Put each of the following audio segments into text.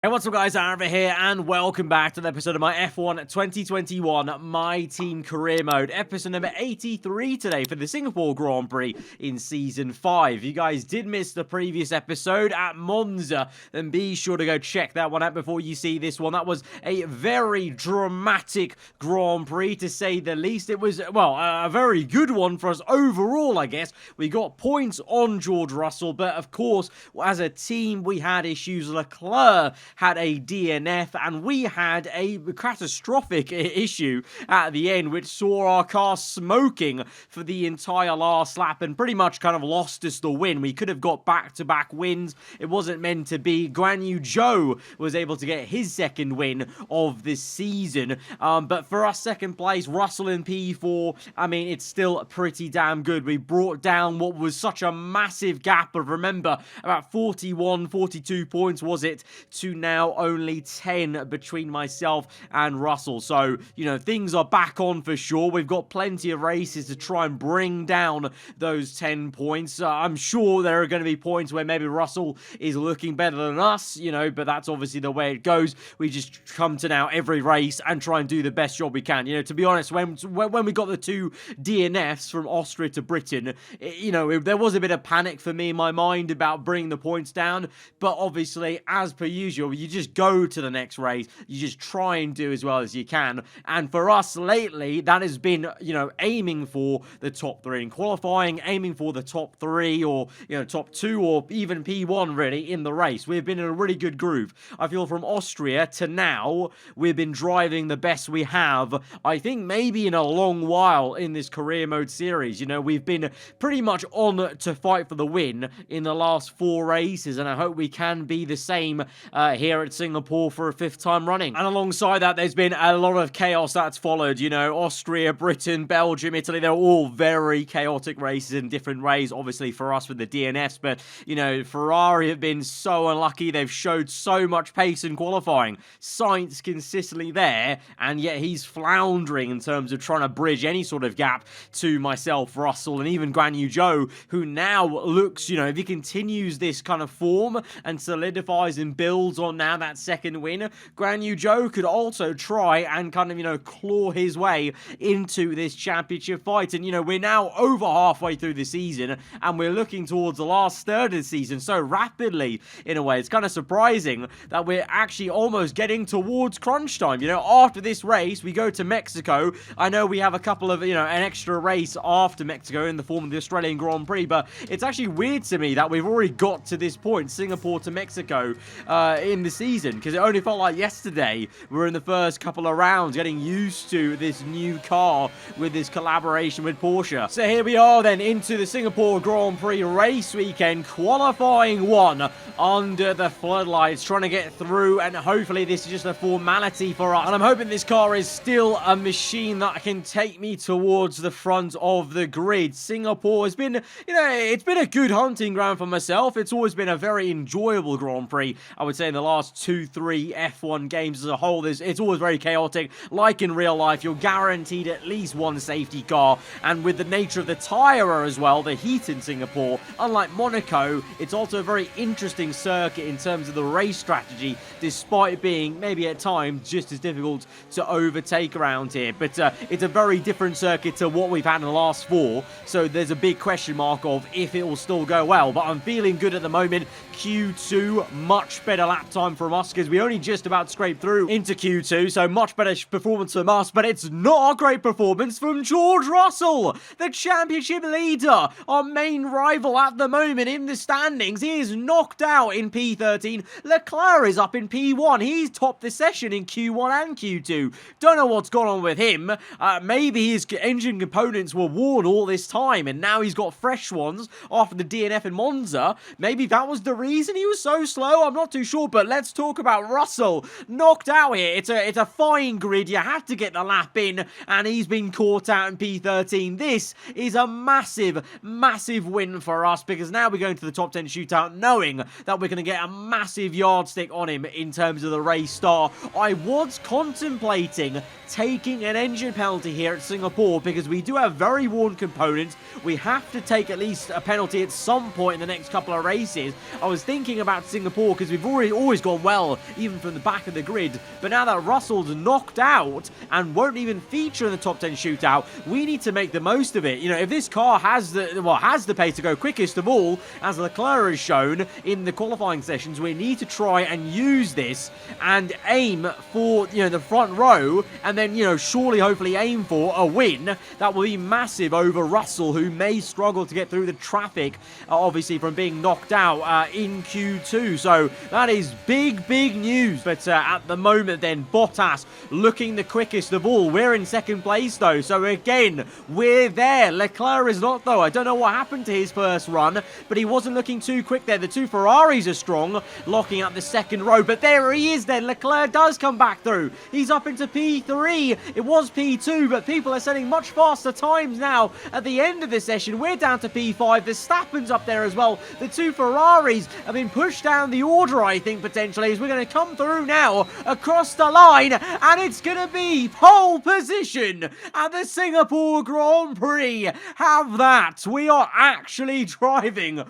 Hey, what's up guys, aarava here, and welcome back to the episode of my F1 2021 My Team Career Mode, episode number 83 today for the Singapore Grand Prix in Season 5. If you guys did miss the previous episode at Monza, then be sure to go check that one out before you see this one. That was a very dramatic Grand Prix, to say the least. It was, well, a very good one for us overall, I guess. We got points on George Russell, but of course, as a team, we had issues. Leclerc had a DNF, and we had a catastrophic issue at the end, which saw our car smoking for the entire last lap and pretty much kind of lost us the win. We could have got back-to-back wins. It wasn't meant to be. Guan Yu Zhou was able to get his second win of this season. But for us, second place, Russell in P4, I mean, it's still pretty damn good. We brought down what was such a massive gap of, remember, about 41, 42 points, was it, to now only 10 between myself and Russell. So, you know, things are back on for sure. We've got plenty of races to try and bring down those 10 points. I'm sure there are going to be points where maybe Russell is looking better than us, you know, but that's obviously the way it goes. We just come to now every race and try and do the best job we can. You know, to be honest, when we got the two DNFs from Austria to Britain, you know, there was a bit of panic for me in my mind about bringing the points down, but obviously, as per usual, you just go to the next race. You just try and do as well as you can. And for us lately, that has been, you know, aiming for the top 3 in qualifying, aiming for the top 3 or, you know, top 2 or even P1 really in the race. We've been in a really good groove. I feel from Austria to now, we've been driving the best we have, I think maybe in a long while in this career mode series. You know, we've been pretty much on to fight for the win in the last 4 races, and I hope we can be the same here at Singapore for a 5th time running. And alongside that, there's been a lot of chaos that's followed. You know, Austria, Britain, Belgium, Italy, they're all very chaotic races in different ways. Obviously for us with the DNFs, but, you know, Ferrari have been so unlucky. They've showed so much pace in qualifying. Sainz consistently there, and yet he's floundering in terms of trying to bridge any sort of gap to myself, Russell, and even Guan Yu Zhou, who now looks, you know, if he continues this kind of form and solidifies and builds on now that second win, Guan Yu Zhou could also try and kind of, you know, claw his way into this championship fight. And, you know, we're now over halfway through the season, and we're looking towards the last third of the season so rapidly, in a way. It's kind of surprising that we're actually almost getting towards crunch time. You know, after this race, we go to Mexico. I know we have a couple of, you know, an extra race after Mexico in the form of the Australian Grand Prix, but it's actually weird to me that we've already got to this point, Singapore to Mexico, in the season, because it only felt like yesterday we were in the first couple of rounds getting used to this new car with this collaboration with Porsche. So here we are then into the Singapore Grand Prix race weekend, qualifying 1 under the floodlights, trying to get through, and hopefully this is just a formality for us. And I'm hoping this car is still a machine that can take me towards the front of the grid. Singapore has been, you know, it's been a good hunting ground for myself. It's always been a very enjoyable Grand Prix, I would say, in the last 2-3 F1 games as a whole. It's always very chaotic. Like in real life, you're guaranteed at least one safety car, and with the nature of the tyre as well, the heat in Singapore, unlike Monaco, it's also a very interesting circuit in terms of the race strategy, despite being maybe at times just as difficult to overtake around here. But it's a very different circuit to what we've had in the last 4, so there's a big question mark of if it will still go well. But I'm feeling good at the moment. Q2, much better lap time from us, because we only just about scraped through into Q2, so much better performance from us. But it's not a great performance from George Russell, the championship leader, our main rival at the moment in the standings. He is knocked out in P13. Leclerc is up in P1. He's topped the session in Q1 and Q2. Don't know what's gone on with him. Maybe his engine components were worn all this time, and now he's got fresh ones after the DNF in Monza. Maybe that was the reason he was so slow. I'm not too sure, but let's talk about Russell. Knocked out here. It's a fine grid. You have to get the lap in, and he's been caught out in P13. This is a massive, massive win for us, because now we're going to the top 10 shootout knowing that we're going to get a massive yardstick on him in terms of the race star. I was contemplating taking an engine penalty here at Singapore, because we do have very worn components. We have to take at least a penalty at some point in the next couple of races. I was thinking about Singapore because we've always always gone well, even from the back of the grid. But now that Russell's knocked out and won't even feature in the top 10 shootout, we need to make the most of it. You know, if this car has the pace to go quickest of all, as Leclerc has shown in the qualifying sessions, we need to try and use this and aim for, you know, the front row, and then, you know, surely, hopefully aim for a win. That will be massive over Russell, who may struggle to get through the traffic, obviously, from being knocked out in Q2. So that is big news. But at the moment then, Bottas looking the quickest of all. We're in second place though, so again, we're there. Leclerc is not though. I don't know what happened to his first run, but he wasn't looking too quick there. The two Ferraris are strong, locking up the second row, but there he is then. Leclerc does come back through. He's up into P3. It was P2, but people are setting much faster times now at the end of the session. We're down to P5. Verstappen's up there as well. The two Ferraris have been pushed down the order, I think, potentially, as we're going to come through now across the line, and it's going to be pole position at the Singapore Grand Prix. Have that. We are actually driving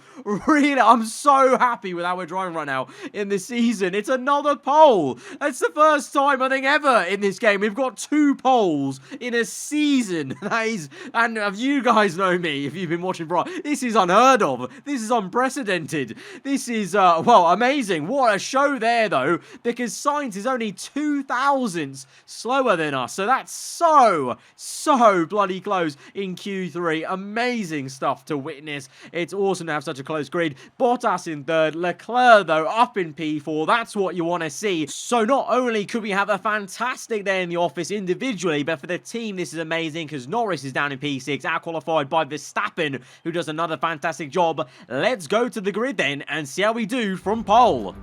really. I'm so happy with how we're driving right now in this season. It's another pole. It's the first time, I think, ever in this game we've got 2 poles in a season. That is, and if you guys know me, if you've been watching Prix, this is unheard of. This is unprecedented. This is, well, amazing. What a show there, though, because Sainz is only 2 thousandths slower than us. So that's so bloody close in Q3. Amazing stuff to witness. It's awesome to have such a close grid. Bottas in third. Leclerc, though, up in P4. That's what you want to see. So not only could we have a fantastic day in the office individually, but for the team, this is amazing because Norris is down in P6, out-qualified by Verstappen, who does another fantastic job. Let's go to the grid then and see how we do from pole.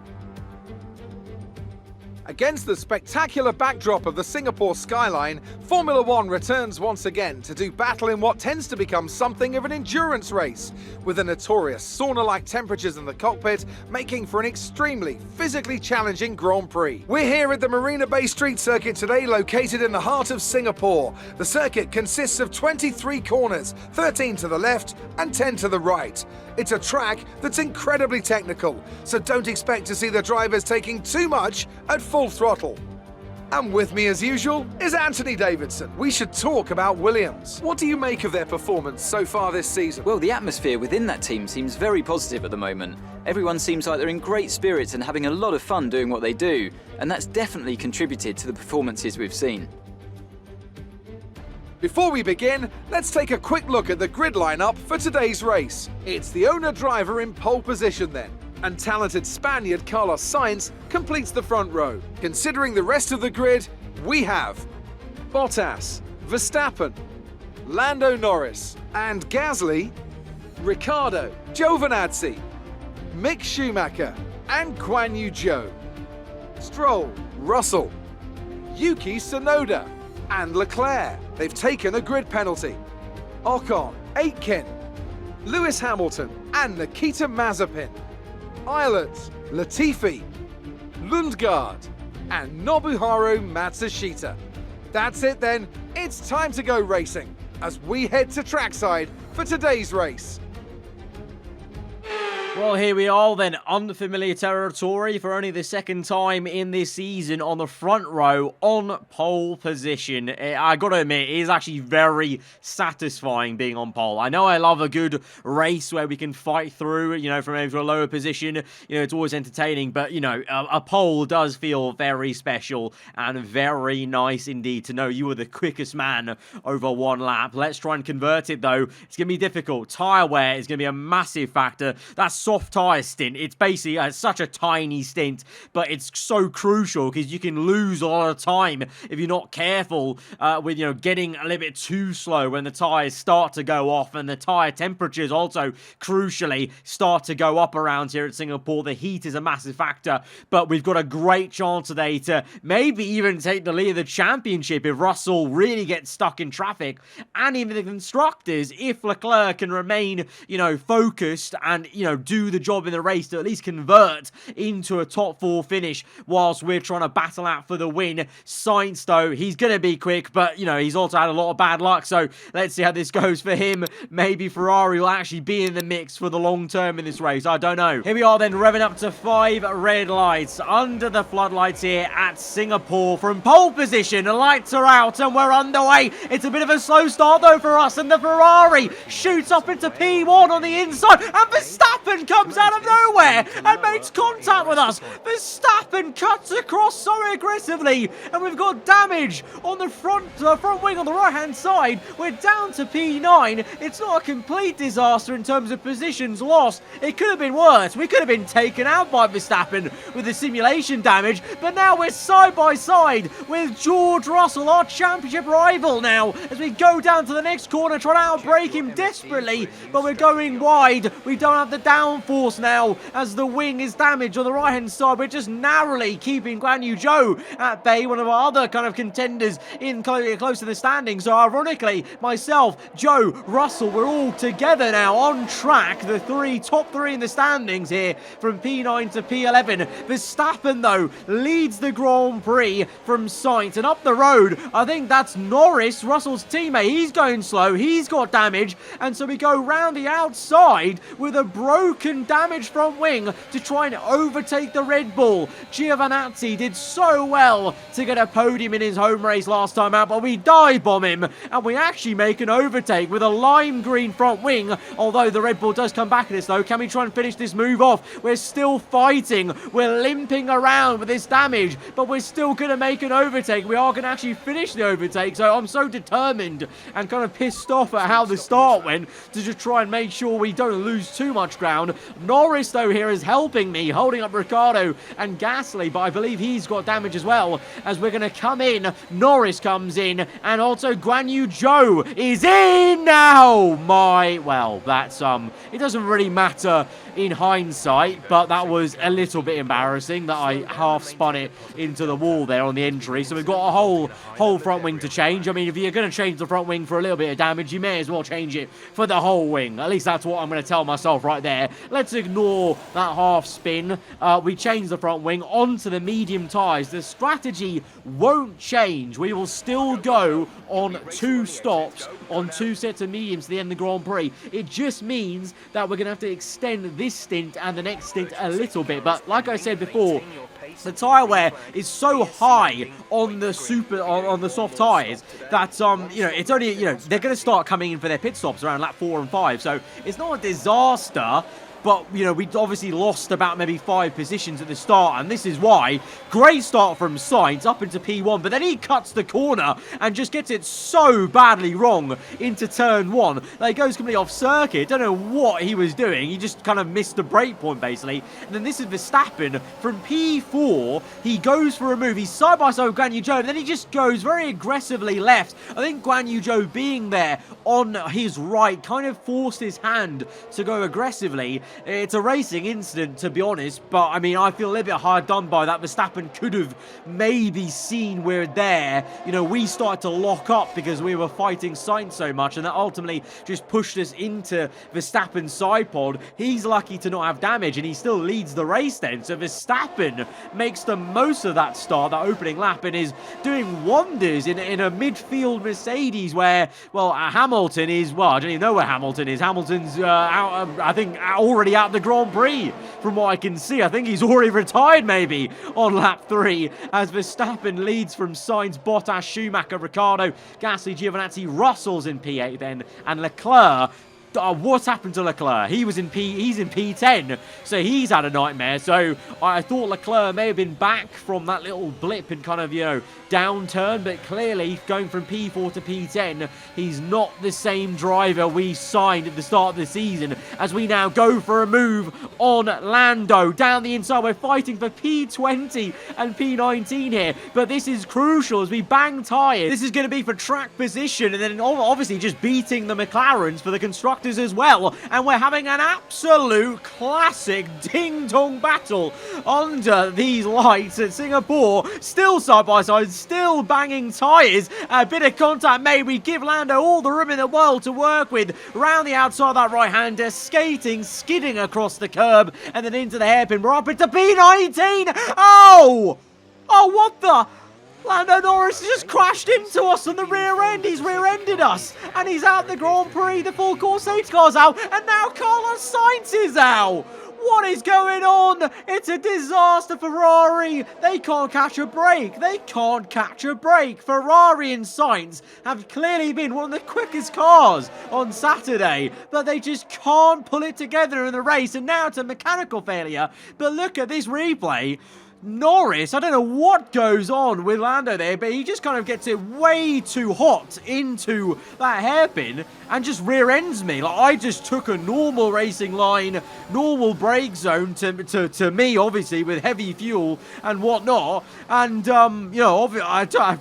Against the spectacular backdrop of the Singapore skyline, Formula One returns once again to do battle in what tends to become something of an endurance race, with the notorious sauna-like temperatures in the cockpit making for an extremely physically challenging Grand Prix. We're here at the Marina Bay Street Circuit today, located in the heart of Singapore. The circuit consists of 23 corners, 13 to the left and 10 to the right. It's a track that's incredibly technical, so don't expect to see the drivers taking too much at full throttle. And with me as usual is Anthony Davidson. We should talk about Williams. What do you make of their performance so far this season? Well, the atmosphere within that team seems very positive at the moment. Everyone seems like they're in great spirits and having a lot of fun doing what they do, and that's definitely contributed to the performances we've seen. Before we begin, let's take a quick look at the grid lineup for today's race. It's the owner-driver in pole position then, and talented Spaniard Carlos Sainz completes the front row. Considering the rest of the grid, we have Bottas, Verstappen, Lando Norris, and Gasly, Ricciardo, Giovinazzi, Mick Schumacher, and Guan Yu Zhou, Stroll, Russell, Yuki Tsunoda, and Leclerc. They've taken a grid penalty. Ocon, Aitken, Lewis Hamilton, and Nikita Mazepin. Ireland, Latifi, Lundgaard, and Nobuharu Matsushita. That's it then, it's time to go racing as we head to trackside for today's race. Well, here we are then, unfamiliar territory for only the second time in this season on the front row on pole position. I gotta admit, it is actually very satisfying being on pole. I know I love a good race where we can fight through, you know, from maybe to a lower position. You know, it's always entertaining, but, you know, a pole does feel very special and very nice indeed to know you were the quickest man over one lap. Let's try and convert it, though. It's gonna be difficult. Tire wear is gonna be a massive factor. That's soft tire stint. It's basically such a tiny stint, but it's so crucial because you can lose a lot of time if you're not careful with, you know, getting a little bit too slow when the tires start to go off, and the tire temperatures also crucially start to go up around here at Singapore. The heat is a massive factor, but we've got a great chance today to maybe even take the lead of the championship if Russell really gets stuck in traffic, and even the constructors if Leclerc can remain, you know, focused and, you know, do the job in the race to at least convert into a top 4 finish whilst we're trying to battle out for the win. Sainz, though, he's going to be quick, but, you know, he's also had a lot of bad luck, so let's see how this goes for him. Maybe Ferrari will actually be in the mix for the long term in this race. I don't know. Here we are then, revving up to 5 red lights under the floodlights here at Singapore. From pole position, the lights are out and we're underway. It's a bit of a slow start, though, for us, and the Ferrari shoots up into P1 on the inside, and Verstappen comes out of nowhere and makes contact with us. Verstappen cuts across so aggressively, and we've got damage on the front wing on the right-hand side. We're down to P9. It's not a complete disaster in terms of positions lost. It could have been worse. We could have been taken out by Verstappen with the simulation damage, but now we're side by side with George Russell, our championship rival now, as we go down to the next corner, trying to outbrake him desperately, but we're going wide. We don't have the downforce now as the wing is damaged on the right-hand side. We're just narrowly keeping Guan Yu Zhou at bay, one of our other kind of contenders in close to the standings. So ironically, myself, Joe, Russell, we're all together now on track. The top three in the standings here from P9 to P11. Verstappen, though, leads the Grand Prix from Sainz, and up the road, I think that's Norris, Russell's teammate. He's going slow. He's got damage, and so we go round the outside with a broken, damaged front wing to try and overtake the Red Bull. Giovinazzi did so well to get a podium in his home race last time out, but we dive bomb him, and we actually make an overtake with a lime green front wing, although the Red Bull does come back at us, though. Can we try and finish this move off? We're still fighting. We're limping around with this damage, but we're still going to make an overtake. We are going to actually finish the overtake, so I'm so determined and kind of pissed off at how the start went to just try and make sure we don't lose too much ground. Norris, though, here is helping me, holding up Ricciardo and Gasly, but I believe he's got damage as well as we're going to come in. Norris comes in, and also Guan Yu Zhou is in now. Well, that's, it doesn't really matter in hindsight, but that was a little bit embarrassing that I half spun it into the wall there on the entry. So we've got a whole front wing to change. I mean, if you're going to change the front wing for a little bit of damage, you may as well change it for the whole wing. At least that's what I'm going to tell myself right there. Let's ignore that half spin. We change the front wing onto the medium tyres. The strategy won't change. We will still go on 2 stops on 2 sets of mediums to the end of the Grand Prix. It just means that we're going to have to extend this stint and the next stint a little bit. But like I said before, the tyre wear is so high on the on the soft tyres that you know, it's only, you know, they're going to start coming in for their pit stops around lap 4 and 5. So it's not a disaster. But, you know, we obviously lost about maybe 5 positions at the start, and this is why. Great start from Sainz up into P1, but then he cuts the corner and just gets it so badly wrong into turn 1. Like, he goes completely off circuit. Don't know what he was doing. He just kind of missed the brake point, basically. And then this is Verstappen from P4. He goes for a move. He's side by side with Guan Yu Zhou, and then he just goes very aggressively left. I think Guan Yu Zhou being there on his right kind of forced his hand to go aggressively. It's a racing incident, to be honest, but I mean, I feel a little bit hard done by that. Verstappen could have maybe seen we're there. You know, we started to lock up because we were fighting Sainz so much, and that ultimately just pushed us into Verstappen's side pod. He's lucky to not have damage, and he still leads the race then. So Verstappen makes the most of that start, that opening lap, and is doing wonders in a midfield Mercedes where, well, Hamilton is, well, I don't even know where Hamilton is. Hamilton's out, I think, already out the Grand Prix from what I can see. I think he's already retired maybe on lap 3 as Verstappen leads from Sainz, Bottas, Schumacher, Ricciardo, Gasly, Giovinazzi, Russell's in P8 then, and Leclerc. What's happened to Leclerc? He's in P10, so he's had a nightmare. So I thought Leclerc may have been back from that little blip and kind of, you know, downturn, but clearly going from P4 to P10, he's not the same driver we signed at the start of the season, as we now go for a move on Lando down the inside. We're fighting for P20 and P19 here, but this is crucial as we bang tyres. This is going to be for track position, and then obviously just beating the McLarens for the constructors constructors as well, and we're having an absolute classic ding-dong battle under these lights at Singapore. Still side by side, still banging tyres. A bit of contact made. We give Lando all the room in the world to work with. Round the outside of that right-hander, skating, skidding across the curb, and then into the hairpin. We're up into P19. Oh! Oh, what the? Lando Norris just crashed into us on the rear end. He's rear-ended us. And he's out the Grand Prix. The full course safety car's out. And now Carlos Sainz is out. What is going on? It's a disaster for Ferrari. They can't catch a break. They can't catch a break. Ferrari and Sainz have clearly been one of the quickest cars on Saturday, but they just can't pull it together in the race. And now it's a mechanical failure. But look at this replay. Norris, I don't know what goes on with Lando there, but he just kind of gets it way too hot into that hairpin and just rear ends me. Like, I just took a normal racing line, normal brake zone to me, obviously, with heavy fuel and whatnot. And, you know,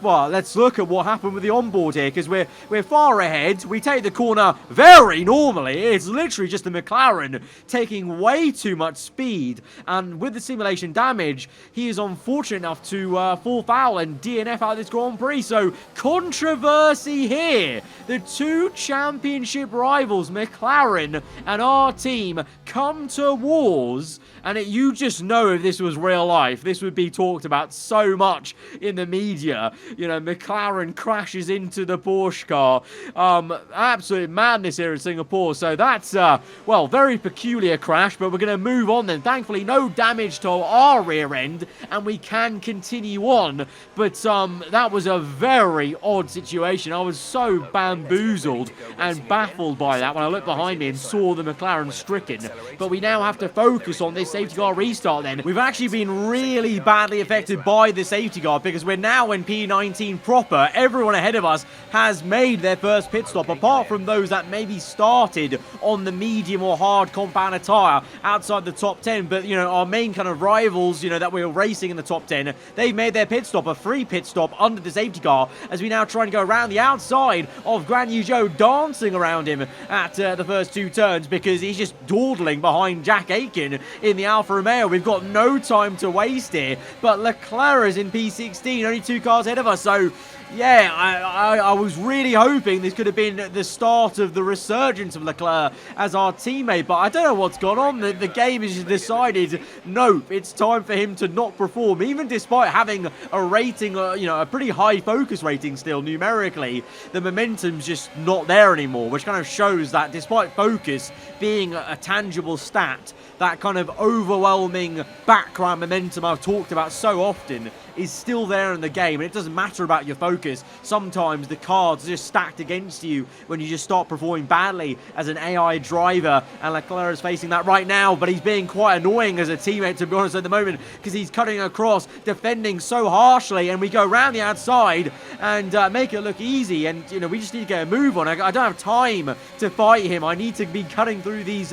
well, let's look at what happened with the onboard here, because we're far ahead. We take the corner very normally. It's literally just the McLaren taking way too much speed. And with the simulation damage, he is unfortunate enough to fall foul and DNF out of this Grand Prix. So, controversy here. The two championship rivals, McLaren and our team, come to wars. And you just know if this was real life, this would be talked about so much in the media. You know, McLaren crashes into the Porsche car. Absolute madness here in Singapore. So that's, well, very peculiar crash, but we're going to move on then. Thankfully, no damage to our rear end, and we can continue on. But that was a very odd situation. I was so bamboozled and baffled by that when I looked behind me and saw the McLaren stricken. But we now have to focus on this safety car restart then. We've actually been really badly affected by the safety car because we're now in P19 proper. Everyone ahead of us has made their first pit stop, apart from those that maybe started on the medium or hard compound tyre outside the top 10. But, you know, our main kind of rivals, you know, that we were racing in the top 10, they've made their pit stop, a free pit stop under the safety car, as we now try and go around the outside of Guan Yu Zhou, dancing around him at the first two turns because he's just dawdling behind Jack Aitken in the Alfa Romeo. We've got no time to waste here, but Leclerc is in P16, only 2 cars ahead of us. So yeah, I was really hoping this could have been the start of the resurgence of Leclerc as our teammate, but I don't know what's gone on. The game has just decided, nope, it's time for him to not perform, even despite having a rating, you know, a pretty high focus rating still numerically. The momentum's just not there anymore, which kind of shows that despite focus being a tangible stat, that kind of overwhelming background momentum I've talked about so often is still there in the game, and it doesn't matter about your focus. Sometimes the cards are just stacked against you when you just start performing badly as an AI driver, and Leclerc is facing that right now, but he's being quite annoying as a teammate, to be honest, at the moment, because he's cutting across, defending so harshly, and we go around the outside and make it look easy, and, you know, we just need to get a move on. I don't have time to fight him. I need to be cutting through these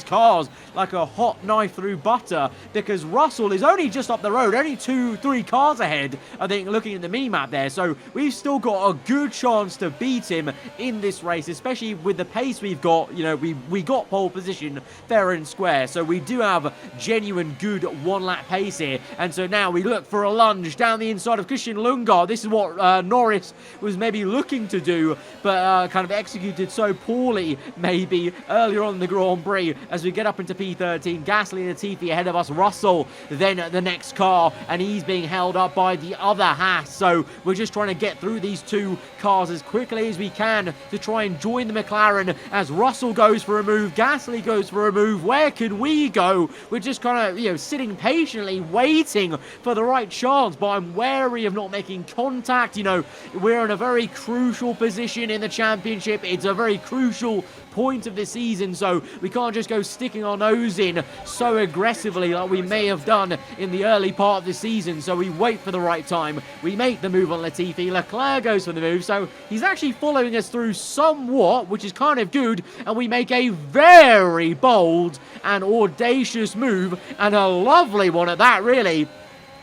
cars like a hot knife through butter, because Russell is only just up the road, only 2-3 cars ahead, I think, looking at the mini-map there. So we've still got a good chance to beat him in this race, especially with the pace we've got. You know, we got pole position fair and square, so we do have genuine good one-lap pace here. And so now we look for a lunge down the inside of Christian Lundgaard. This is what Norris was maybe looking to do, but kind of executed so poorly maybe earlier on in the Grand Prix. As we get up into P13, Gasly and Latifi ahead of us, Russell then the next car, and he's being held up by the other Haas. So we're just trying to get through these 2 cars as quickly as we can to try and join the McLaren as Russell goes for a move, Gasly goes for a move. Where can we go? We're just kind of, you know, sitting patiently waiting for the right chance, but I'm wary of not making contact. You know, we're in a very crucial position in the championship. It's a very crucial point of the season, so we can't just go sticking our nose in so aggressively like we may have done in the early part of the season. So we wait for the right time, we make the move on Latifi, Leclerc goes for the move, so he's actually following us through somewhat, which is kind of good, and we make a very bold and audacious move, and a lovely one at that, really.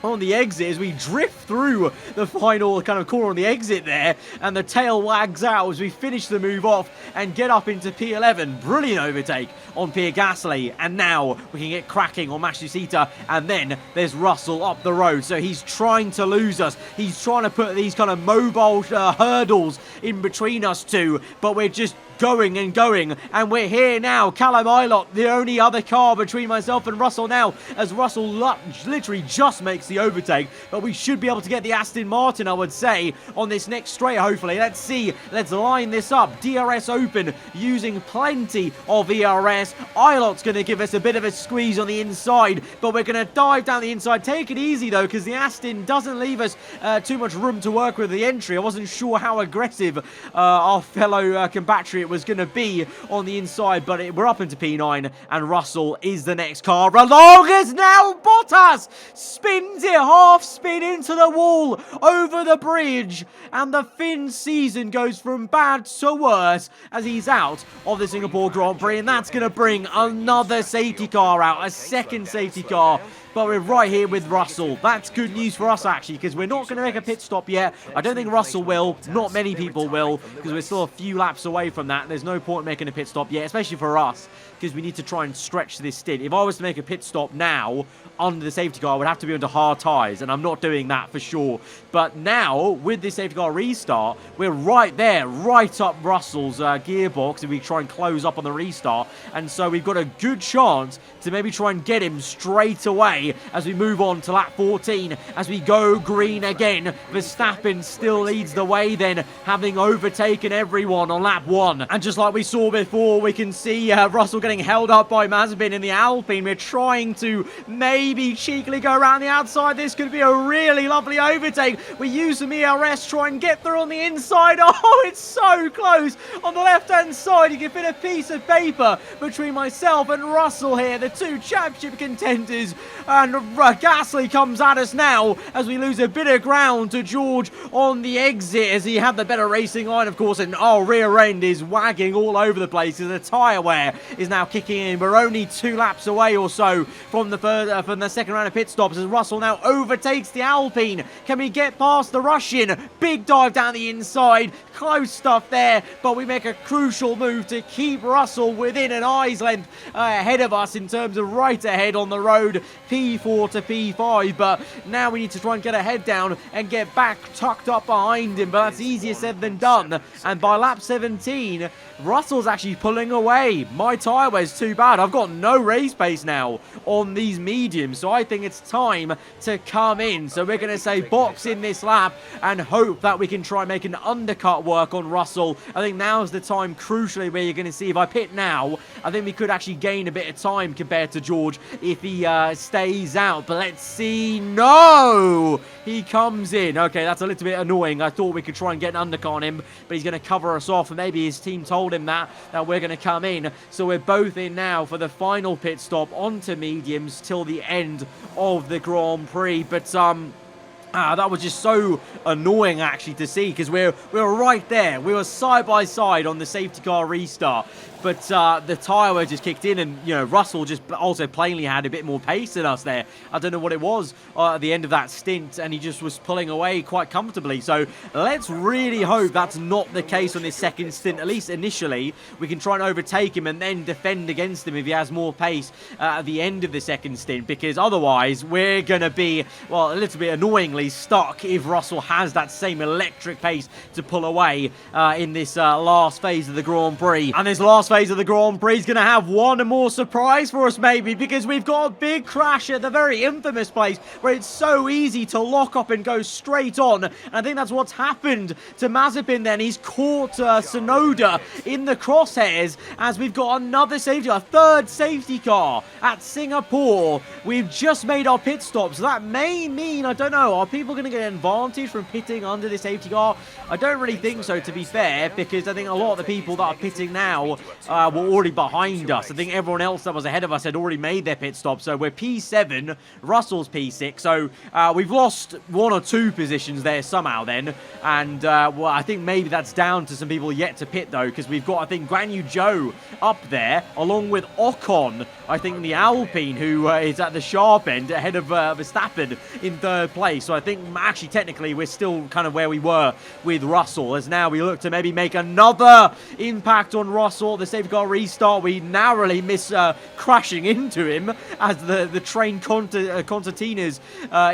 on the exit as we drift through the final kind of corner on the exit there, and the tail wags out as we finish the move off and get up into P11. Brilliant overtake on Pierre Gasly, and now we can get cracking on Matsushita, and then there's Russell up the road, so he's trying to lose us. He's trying to put these kind of mobile hurdles in between us two, but we're just going and going, and we're here now. Callum Ilott, the only other car between myself and Russell now, as Russell literally just makes the overtake, but we should be able to get the Aston Martin, I would say, on this next straight, hopefully. Let's see. Let's line this up. DRS open, using plenty of ERS. Ilott's going to give us a bit of a squeeze on the inside, but we're going to dive down the inside. Take it easy, though, because the Aston doesn't leave us too much room to work with the entry. I wasn't sure how aggressive our fellow compatriot was going to be on the inside, but we're up into P9, and Russell is the next car. Along as now Bottas spins it half spin into the wall over the bridge, and the Finn season goes from bad to worse as he's out of the Singapore Grand Prix, and that's going to bring another safety car out, a second safety car. But we're right here with Russell. That's good news for us, actually, because we're not going to make a pit stop yet. I don't think Russell will. Not many people will, because we're still a few laps away from that. There's no point in making a pit stop yet, especially for us, because we need to try and stretch this stint. If I was to make a pit stop now under the safety car, I would have to be under hard tyres, and I'm not doing that for sure. But now, with this safety car restart, we're right there, right up Russell's gearbox, and we try and close up on the restart. And so we've got a good chance to maybe try and get him straight away as we move on to lap 14, as we go green again. Verstappen still leads the way then, having overtaken everyone on lap 1. And just like we saw before, we can see Russell getting held up by Mazepin in the Alpine. We're trying to maybe cheekily go around the outside. This could be a really lovely overtake. We use some ERS, try and get through on the inside. Oh, it's so close. On the left-hand side, you can fit a piece of paper between myself and Russell here, the two championship contenders. And Gasly comes at us now as we lose a bit of ground to George on the exit, as he had the better racing line, of course, and our rear end is wagging all over the place as the tyre wear is now kicking in. We're only 2 laps away or so from the second round of pit stops, as Russell now overtakes the Alpine. Can we get past the Russian? Big dive down the inside. Close stuff there, but we make a crucial move to keep Russell within an eye's length ahead of us in terms of right ahead on the road, P4 to P5. But now we need to try and get a head down and get back tucked up behind him, but that's easier said than done. And by lap 17, Russell's actually pulling away. My tyre wear's too bad. I've got no race pace now on these mediums, so I think it's time to come in. So we're going to say box in this lap and hope that we can try and make an undercut work on Russell. I think now's the time, crucially, where you're going to see, if I pit now, I think we could actually gain a bit of time compared to George if he stays out. But let's see. No! He comes in. Okay, that's a little bit annoying. I thought we could try and get an undercut on him, but he's going to cover us off, and maybe his team told him that we're going to come in. So we're both in now for the final pit stop onto mediums till the end of the Grand Prix. But that was just so annoying, actually, to see, because we were right there. We were side by side on the safety car restart. But the tyre wear just kicked in, and, you know, Russell just also plainly had a bit more pace than us there. I don't know what it was at the end of that stint, and he just was pulling away quite comfortably. So let's really hope that's not the case on this second stint. At least initially, we can try and overtake him and then defend against him if he has more pace at the end of the second stint, because otherwise we're going to be, well, a little bit annoyingly stuck if Russell has that same electric pace to pull away in this last phase of the Grand Prix. And this last phase of the Grand Prix is going to have one more surprise for us, maybe, because we've got a big crash at the very infamous place where it's so easy to lock up and go straight on. And I think that's what's happened to Mazepin then. He's caught Tsunoda in the crosshairs, as we've got another safety car, a third safety car at Singapore. We've just made our pit stop, so that may mean, I don't know, are people going to get an advantage from pitting under the safety car? I don't really think so, to be fair, because I think a lot of the people that are pitting now were already behind us. I think everyone else that was ahead of us had already made their pit stop. So we're P7, Russell's P6. So we've lost 1 or 2 positions there somehow then. And well, I think maybe that's down to some people yet to pit though, because we've got, I think, Guan Yu Zhou up there, along with Ocon, I think, the Alpine, who is at the sharp end, ahead of Verstappen in 3rd place. So I think, actually, technically, we're still kind of where we were with Russell, as now we look to maybe make another impact on Russell. The safety car restart, we narrowly miss crashing into him as the train concertinas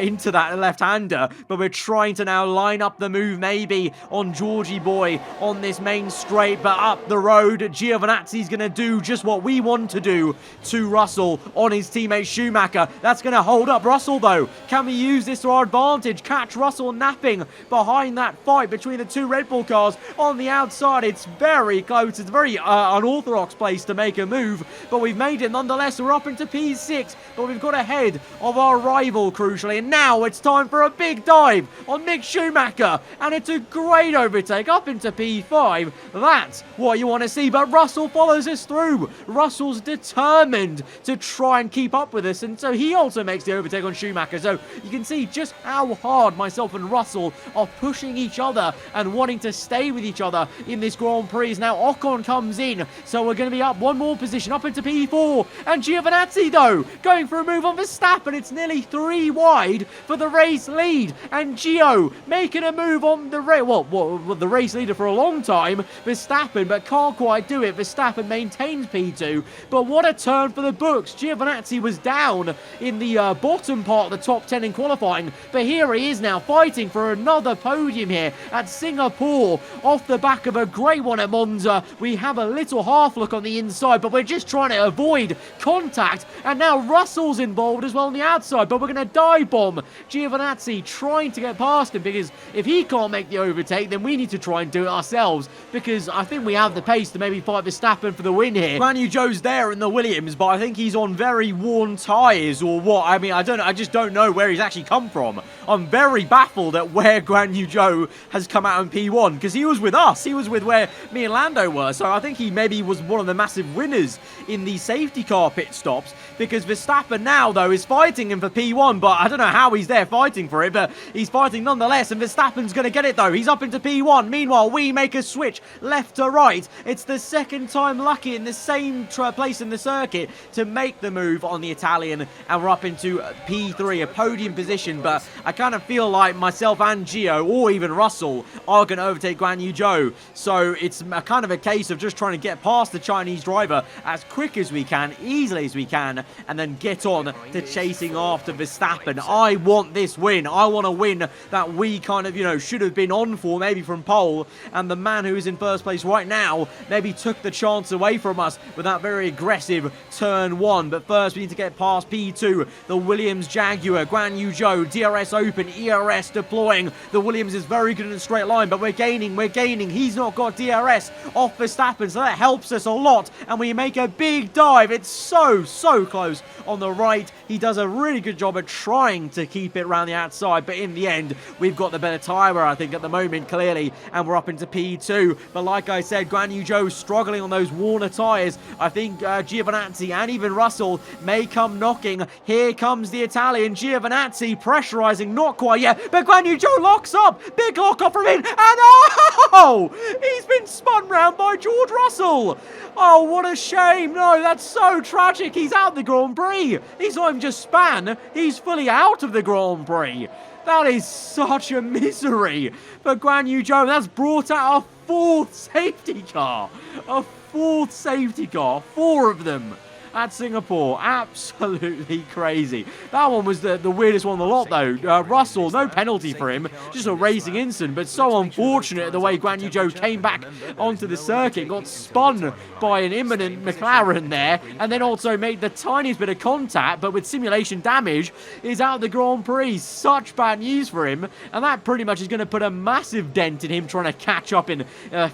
into that left-hander. But we're trying to now line up the move, maybe, on Georgie Boy on this main straight, but up the road, Giovinazzi's going to do just what we want to do to Russell on his teammate Schumacher. That's going to hold up Russell, though. Can we use this to our advantage? Catch Russell napping behind that fight between the 2 Red Bull cars on the outside. It's very close. It's a very unorthodox place to make a move, but we've made it nonetheless. We're up into P6, but we've got ahead of our rival, crucially. And now it's time for a big dive on Mick Schumacher, and it's a great overtake up into P5. That's what you want to see, but Russell follows us through. Russell's determined to try and keep up with us, and so he also makes the overtake on Schumacher. So you can see just how hard myself and Russell are pushing each other and wanting to stay with each other in this Grand Prix. Now Ocon comes in, so we're going to be up 1 more position, up into P4. And Giovinazzi, though, going for a move on Verstappen. It's nearly 3 wide for the race lead, and Gio making a move on the the race leader for a long time, Verstappen, but can't quite do it. Verstappen maintains P2, but what a turn for the books. Giovinazzi was down in the bottom part of the top 10 in qualifying, but here he is now fighting for another podium here at Singapore off the back of a great one at Monza. We have a little half look on the inside, but we're just trying to avoid contact, and now Russell's involved as well on the outside, but we're going to dive bomb Giovinazzi, trying to get past him, because if he can't make the overtake, then we need to try and do it ourselves, because I think we have the pace to maybe fight Verstappen for the win here. Guan Yu Zhou's there in the Williams, but I think he's on very worn tyres or what. I mean, I just don't know where he's actually come from. I'm very baffled at where Guan Yu Zhou has come out in P1, because he was with us. He was with where me and Lando were, so I think he maybe was one of the massive winners in the safety car pit stops, because Verstappen now, though, is fighting him for P1, but I don't know how he's there fighting for it, but he's fighting nonetheless, and Verstappen's going to get it, though. He's up into P1. Meanwhile, we make a switch left to right. It's the second time lucky in the same place in the circuit to make the move on the Italian, and we're up into P3, a podium position, but I kind of feel like myself and Gio, or even Russell, are going to overtake Guan Yu Zhou, so it's kind of a case of just trying to get past the Chinese driver as quick as we can, easily as we can, and then get on to chasing after Verstappen. I want this win. I want a win that we kind of, should have been on for, maybe from pole, and the man who is in first place right now maybe took the chance away from us with that very aggressive turn 1. But first we need to get past P2, the Williams Jaguar, Guan Yu Zhou, DRS open, ERS deploying. The Williams is very good in a straight line, but we're gaining. He's not got DRS off Verstappen, so that helps us a lot, and we make a big dive. It's so close on the right. He does a really good job at trying to keep it around the outside, but in the end, we've got the better tyre, I think, at the moment, clearly, and we're up into P2. But like I said, Guan Yu Zhou struggling on those Warner tyres. I think Giovinazzi and even Russell may come knocking. Here comes the Italian, Giovinazzi pressurising, not quite yet, but Guan Yu Zhou locks up. Big lock up from him, and oh! He's been spun round by George Russell. Oh, what a shame. No, that's so tragic. He's out of the Grand Prix. He's not even just span, he's fully out of the Grand Prix. That is such a misery for Guan Yu Zhou. That's brought out a 4th safety car. A 4th safety car. 4 of them at Singapore. Absolutely crazy. That one was the weirdest one of the lot, though. Russell, no penalty for him. Just a racing incident, but so unfortunate the way Guan Yu Zhou came back onto the circuit, got spun by an imminent McLaren there, and then also made the tiniest bit of contact, but with simulation damage, is out of the Grand Prix. Such bad news for him, and that pretty much is going to put a massive dent in him trying to catch up and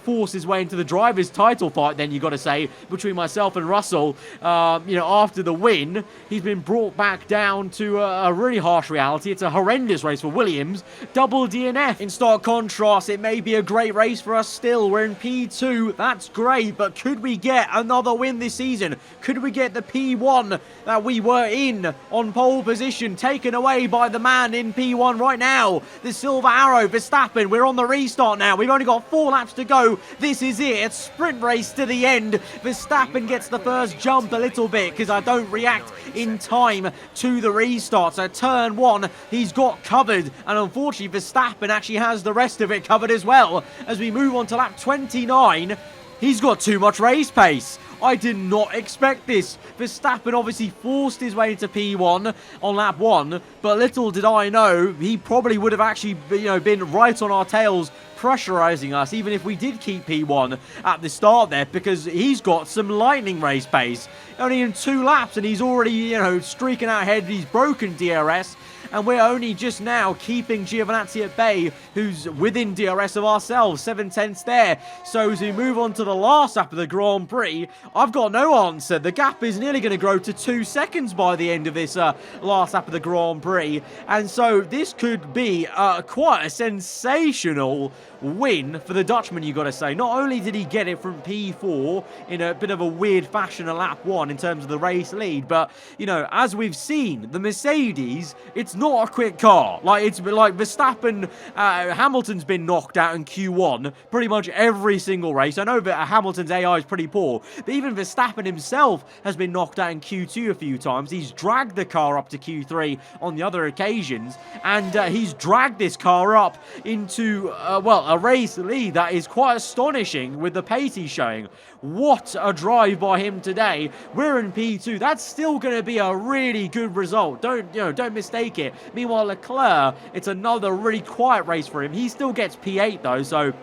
force his way into the driver's title fight, then, you got to say, between myself and Russell. after the win, he's been brought back down to a really harsh reality. It's a horrendous race for Williams. Double DNF. In stark contrast, it may be a great race for us still. We're in P2. That's great, but could we get another win this season? Could we get the P1 that we were in on pole position taken away by the man in P1 right now? The silver arrow, Verstappen. We're on the restart now. We've only got 4 laps to go. This is it. It's sprint race to the end. Verstappen gets the first jump a little bit because I don't react in time to the restart. So turn 1, he's got covered, and unfortunately Verstappen actually has the rest of it covered as well. As we move on to lap 29, he's got too much race pace. I did not expect this. Verstappen obviously forced his way into P1 on lap 1, but little did I know he probably would have actually been right on our tails, pressurizing us, even if we did keep P1 at the start there, because he's got some lightning race pace. Only in 2 laps, and he's already, streaking out ahead. He's broken DRS, and we're only just now keeping Giovinazzi at bay, who's within DRS of ourselves, 7/10 there. So as we move on to the last lap of the Grand Prix, I've got no answer. The gap is nearly going to grow to 2 seconds by the end of this last lap of the Grand Prix, and so this could be quite a sensational win for the Dutchman, you got to say. Not only did he get it from P4 in a bit of a weird fashion at lap 1 in terms of the race lead, but as we've seen, the Mercedes, it's not a quick car. It's like Verstappen, Hamilton's been knocked out in Q1 pretty much every single race. I know that Hamilton's AI is pretty poor, but even Verstappen himself has been knocked out in Q2 a few times. He's dragged the car up to Q3 on the other occasions, and he's dragged this car up into a race lead that is quite astonishing with the pace he's showing. What a drive by him today. We're in P2. That's still going to be a really good result. Don't mistake it. Meanwhile, Leclerc, it's another really quiet race for him. He still gets P8 though, so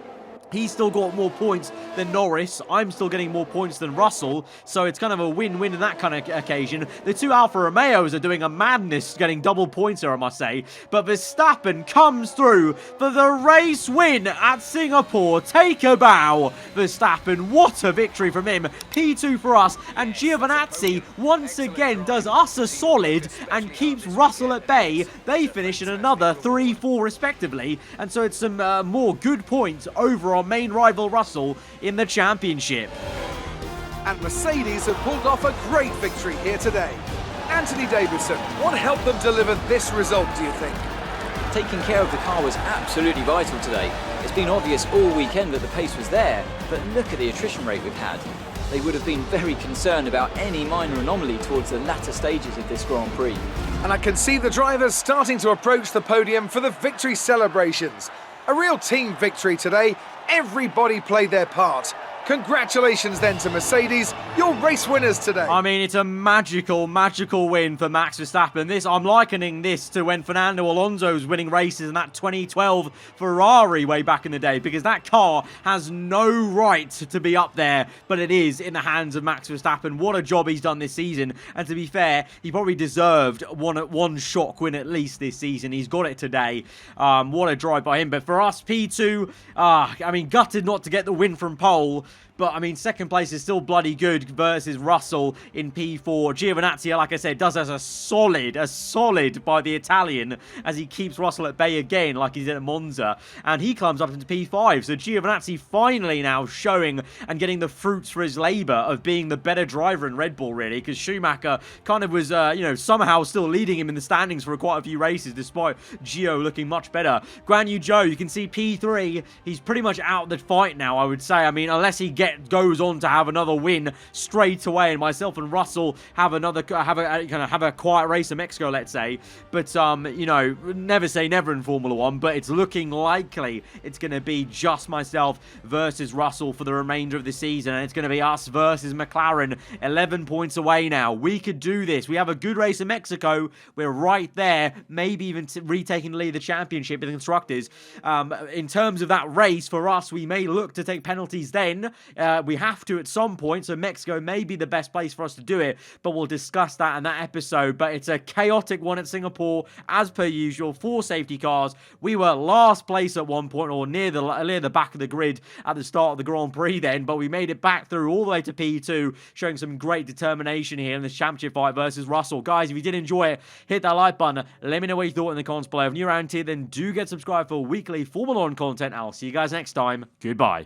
he's still got more points than Norris. I'm still getting more points than Russell. So it's kind of a win-win in that kind of occasion. The 2 Alfa Romeos are doing a madness, getting double points here, I must say. But Verstappen comes through for the race win at Singapore. Take a bow, Verstappen. What a victory from him. P2 for us. And Giovinazzi once again does us a solid and keeps Russell at bay. They finish in another 3-4 respectively. And so it's some more good points over our main rival Russell in the championship. And Mercedes have pulled off a great victory here today. Anthony Davidson, what helped them deliver this result, do you think? Taking care of the car was absolutely vital today. It's been obvious all weekend that the pace was there, but look at the attrition rate we've had. They would have been very concerned about any minor anomaly towards the latter stages of this Grand Prix. And I can see the drivers starting to approach the podium for the victory celebrations. A real team victory today. Everybody played their part. Congratulations then to Mercedes, your race winners today. I mean, it's a magical, magical win for Max Verstappen. I'm likening this to when Fernando Alonso was winning races in that 2012 Ferrari way back in the day, because that car has no right to be up there, but it is in the hands of Max Verstappen. What a job he's done this season, and to be fair, he probably deserved one shock win at least this season. He's got it today. What a drive by him. But for us, P2, I mean, gutted not to get the win from pole. But, I mean, second place is still bloody good versus Russell in P4. Giovinazzi, like I said, does as a solid by the Italian as he keeps Russell at bay again like he did at Monza. And he climbs up into P5. So Giovinazzi finally now showing and getting the fruits for his labour of being the better driver in Red Bull, really. Because Schumacher kind of was, somehow still leading him in the standings for quite a few races, despite Gio looking much better. Guan Yu Zhou, you can see P3. He's pretty much out the fight now, I would say. I mean, unless he goes on to have another win straight away, and myself and Russell have a quiet race in Mexico, let's say. But never say never in Formula One, but it's looking likely it's going to be just myself versus Russell for the remainder of the season, and it's going to be us versus McLaren. 11 points away now. We could do this. We have a good race in Mexico. We're right there, maybe even retaking the lead of the championship in the constructors. In terms of that race for us, we may look to take penalties then We have to at some point, so Mexico may be the best place for us to do it, but we'll discuss that in that episode. But it's a chaotic one at Singapore, as per usual, 4 safety cars. We were last place at one point, or near the back of the grid at the start of the Grand Prix then, but we made it back through all the way to P2, showing some great determination here in this championship fight versus Russell. Guys, if you did enjoy it, hit that like button. Let me know what you thought in the comments below. If you're around here, then do get subscribed for weekly Formula 1 content. I'll see you guys next time. Goodbye.